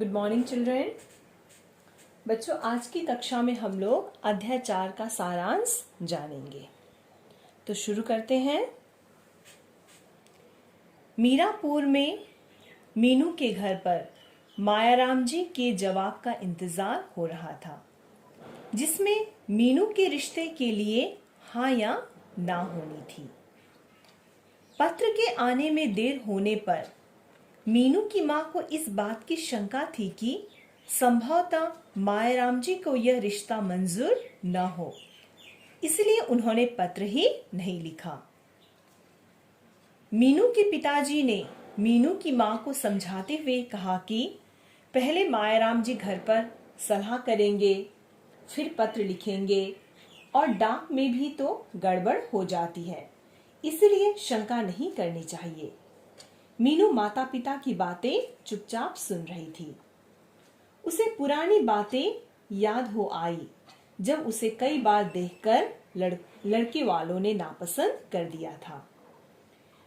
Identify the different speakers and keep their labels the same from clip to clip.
Speaker 1: Good morning children. बच्चों, आज की कक्षा में हम लोग अध्याय 4 का सारांश जानेंगे। तो शुरू करते हैं। मीरापुर में मीनू के घर पर मायाराम जी के जवाब का इंतजार हो रहा था, जिसमें मीनू के रिश्ते के लिए हाँ या ना होनी थी। पत्र के आने में देर होने पर मीनू की मां को इस बात की शंका थी कि संभवतः मायाराम जी को यह रिश्ता मंजूर न हो, इसलिए उन्होंने पत्र ही नहीं लिखा। मीनू के पिताजी ने मीनू की मां को समझाते हुए कहा कि पहले मायाराम जी घर पर सलाह करेंगे, फिर पत्र लिखेंगे और डाक में भी तो गड़बड़ हो जाती है, इसलिए शंका नहीं करनी चाहिए। मीनू माता पिता की बातें चुपचाप सुन रही थी। उसे पुरानी बातें याद हो आई, जब उसे कई बार देखकर लड़के वालों ने नापसंद कर दिया था।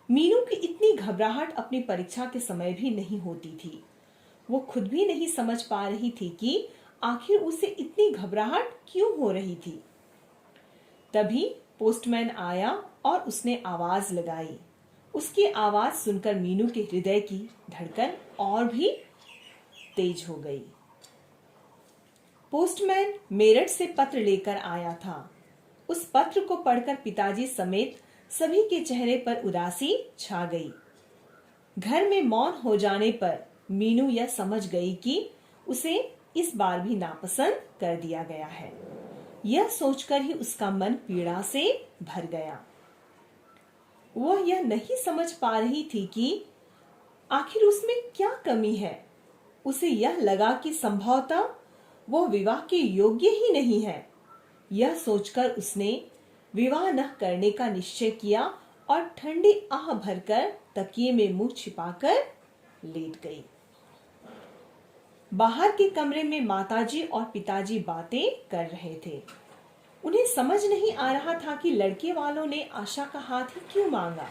Speaker 1: मीनू की इतनी घबराहट अपनी परीक्षा के समय भी नहीं होती थी। वो खुद भी नहीं समझ पा रही थी कि आखिर उसे इतनी घबराहट क्यों हो रही थी। तभी पोस्टमैन आया और उसने आवाज लगाई। उसकी आवाज सुनकर मीनू के हृदय की धड़कन और भी तेज हो गई। पोस्टमैन मेरठ से पत्र लेकर आया था। उस पत्र को पढ़कर पिताजी समेत सभी के चेहरे पर उदासी छा गई। घर में मौन हो जाने पर मीनू यह समझ गई कि उसे इस बार भी नापसंद कर दिया गया है। यह सोचकर ही उसका मन पीड़ा से भर गया। वह यह नहीं समझ पा रही थी कि आखिर उसमें क्या कमी है। उसे यह लगा कि संभवतः वह विवाह के योग्य ही नहीं है। यह सोचकर उसने विवाह न करने का निश्चय किया और ठंडी आह भरकर तकिए में मुंह छिपाकर लेट गई। बाहर के कमरे में माताजी और पिताजी बातें कर रहे थे। उन्हें समझ नहीं आ रहा था कि लड़के वालों ने आशा का हाथ ही क्यों मांगा।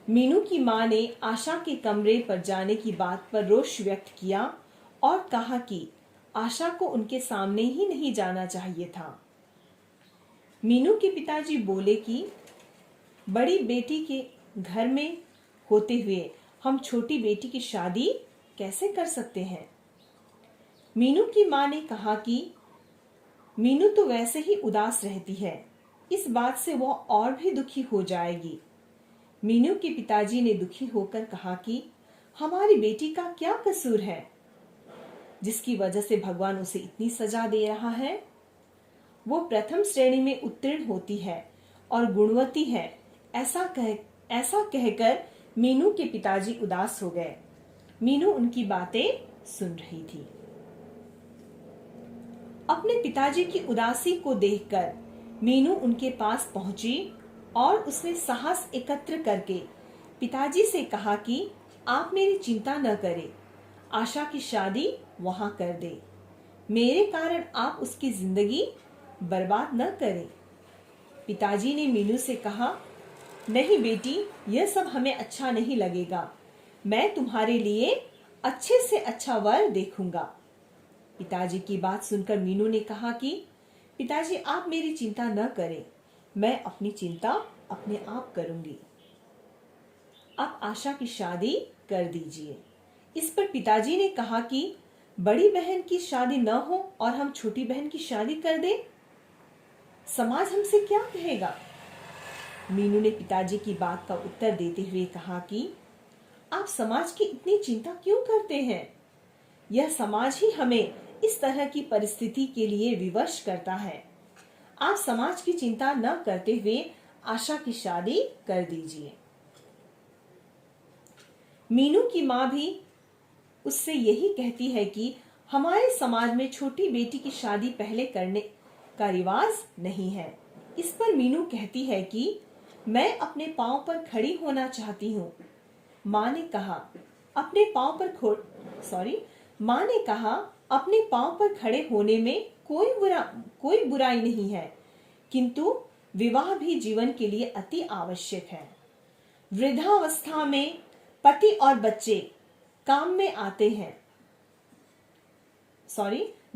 Speaker 1: मीनू की मां ने आशा के कमरे पर जाने की बात पर रोष व्यक्त किया और कहा कि आशा को उनके सामने ही नहीं जाना चाहिए था। मीनू के पिताजी बोले कि बड़ी बेटी के घर में होते हुए हम छोटी बेटी की शादी कैसे कर सकते हैं। मीनू की मां ने कहा कि मीनू तो वैसे ही उदास रहती है, इस बात से वह और भी दुखी हो जाएगी। मीनू के पिताजी ने दुखी होकर कहा कि हमारी बेटी का क्या कसूर है, जिसकी वजह से भगवान उसे इतनी सजा दे रहा है। वो प्रथम श्रेणी में उत्तीर्ण होती है और गुणवती है, ऐसा कहकर मीनू के पिताजी उदास हो गए। मीनू उनकी बातें सुन रही थी। अपने पिताजी की उदासी को देखकर मीनू उनके पास पहुंची और उसने साहस एकत्र करके पिताजी से कहा कि आप मेरी चिंता न करें, आशा की शादी वहां कर दे। मेरे कारण आप उसकी जिंदगी बर्बाद न करें। पिताजी ने मीनू से कहा, नहीं बेटी, यह सब हमें अच्छा नहीं लगेगा। मैं तुम्हारे लिए अच्छे से अच्छा वर देखूंगा। पिताजी की बात सुनकर मीनू ने कहा कि पिताजी आप मेरी चिंता न करें, मैं अपनी चिंता अपने आप करूंगी। आप आशा की शादी कर दीजिए। इस पर पिताजी ने कहा कि बड़ी बहन की शादी न हो और हम छोटी बहन की शादी कर दें, समाज हमसे क्या कहेगा। मीनू ने पिताजी की बात का उत्तर देते हुए कहा कि आप समाज की इतनी चिंता क्यों करते हैं। यह समाज ही हमें इस तरह की परिस्थिति के लिए विवश करता है। आप समाज की चिंता न करते हुए आशा की शादी कर दीजिए। मीनू की मां भी उससे यही कहती है कि हमारे समाज में छोटी बेटी की शादी पहले करने का रिवाज नहीं है। इस पर मीनू कहती है कि मैं अपने पांव पर खड़ी होना चाहती हूँ। मां ने कहा अपने पांव पर खड़े होने में कोई बुराई नहीं है, किंतु विवाह भी जीवन के लिए अति आवश्यक है। वृद्धावस्था में पति और बच्चे काम में आते हैं।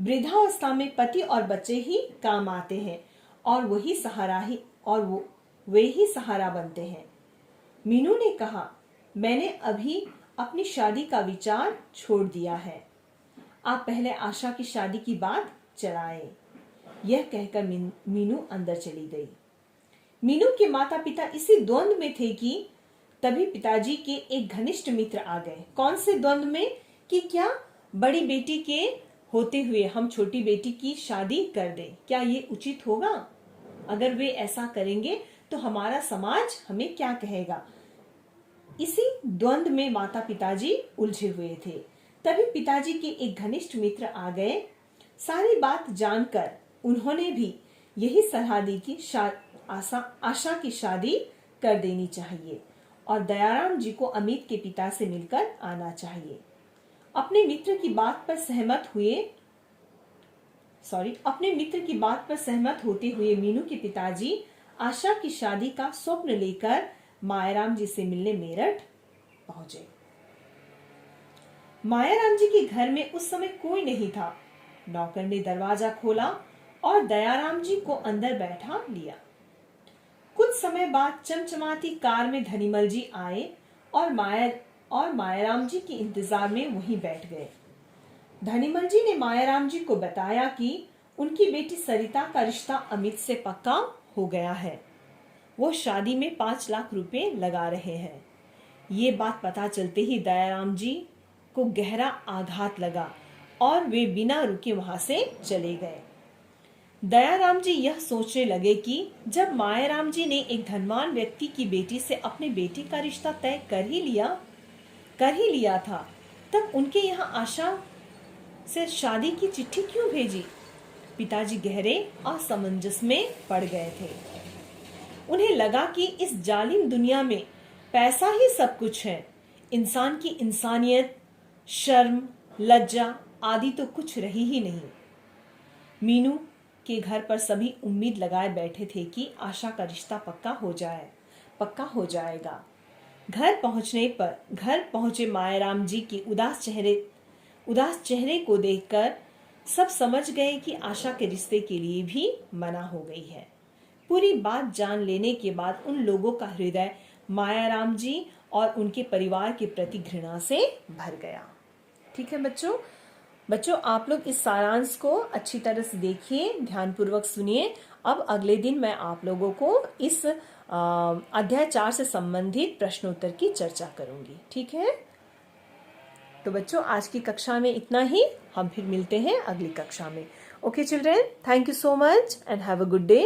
Speaker 1: वृद्धावस्था में पति और बच्चे ही काम आते हैं और वे ही सहारा बनते हैं। मीनू ने कहा, मैंने अभी अपनी शादी का विचार छोड़ दिया है। आप पहले आशा की शादी की बात चलाएं। यह कहकर मीनू अंदर चली गई। मीनू के माता पिता इसी द्वंद में थे कि तभी पिताजी के एक घनिष्ठ मित्र आ गए। कौन से द्वंद में कि क्या बड़ी बेटी के होते हुए हम छोटी बेटी की शादी कर दें, क्या ये उचित होगा? अगर वे ऐसा करेंगे तो हमारा समाज हमें क्या कहेगा? इसी द्वंद में माता पिताजी उलझे हुए थे। तभी पिताजी के एक घनिष्ठ मित्र आ गए। सारी बात जानकर उन्होंने भी यही सलाह दी कि आशा की शादी कर देनी चाहिए और दयाराम जी को अमित के पिता से मिलकर आना चाहिए। अपने मित्र की बात पर सहमत होते हुए मीनू के पिताजी आशा की शादी का स्वप्न लेकर मायाराम जी से मिलने मेरठ पहुंचे। मायाराम जी के घर में उस समय कोई नहीं था। नौकर ने दरवाजा खोला और दयाराम जी को अंदर बैठा लिया। कुछ समय बाद चमचमाती कार में धनीमल जी आए और मायाराम जी के इंतजार में वहीं बैठ गए। धनीमल जी ने मायाराम जी को बताया कि उनकी बेटी सरिता का रिश्ता अमित से पक्का हो गया है। वो शादी में 5 लाख रुपए लगा रहे हैं। ये बात पता चलते ही दयाराम जी को गहरा आघात लगा और वे बिना रुके वहां से चले गए। दयाराम जी यह सोचने लगे कि जब मायाराम जी ने एक धनवान व्यक्ति की बेटी से अपने बेटे का रिश्ता तय कर ही लिया था, तब उनके यहाँ आशा से शादी की चिट्ठी क्यों भेजी? पिताजी गहरे असमंजस में पड़ गए थे। उन्हें लगा कि इस जालिम दुनिया में पैसा ही सब कुछ है। इंसान की इंसानियत, शर्म, लज्जा आदि तो कुछ रही ही नहीं। मीनू के घर पर सभी उम्मीद लगाए बैठे थे कि आशा का रिश्ता पक्का हो जाएगा। घर पहुंचे मायाराम जी के उदास चेहरे को देखकर सब समझ गए कि आशा के रिश्ते के लिए भी मना हो गई है। पूरी बात जान लेने के बाद उन लोगों का हृदय मायाराम जी और उनके परिवार के प्रति घृणा से भर गया। ठीक है बच्चों आप लोग इस सारांश को अच्छी तरह से देखिए, ध्यानपूर्वक सुनिए। अब अगले दिन मैं आप लोगों को इस अध्याय 4 से संबंधित प्रश्नोत्तर की चर्चा करूंगी। ठीक है, तो बच्चों आज की कक्षा में इतना ही। हम फिर मिलते हैं अगली कक्षा में। Okay children, thank you so much and have a good day.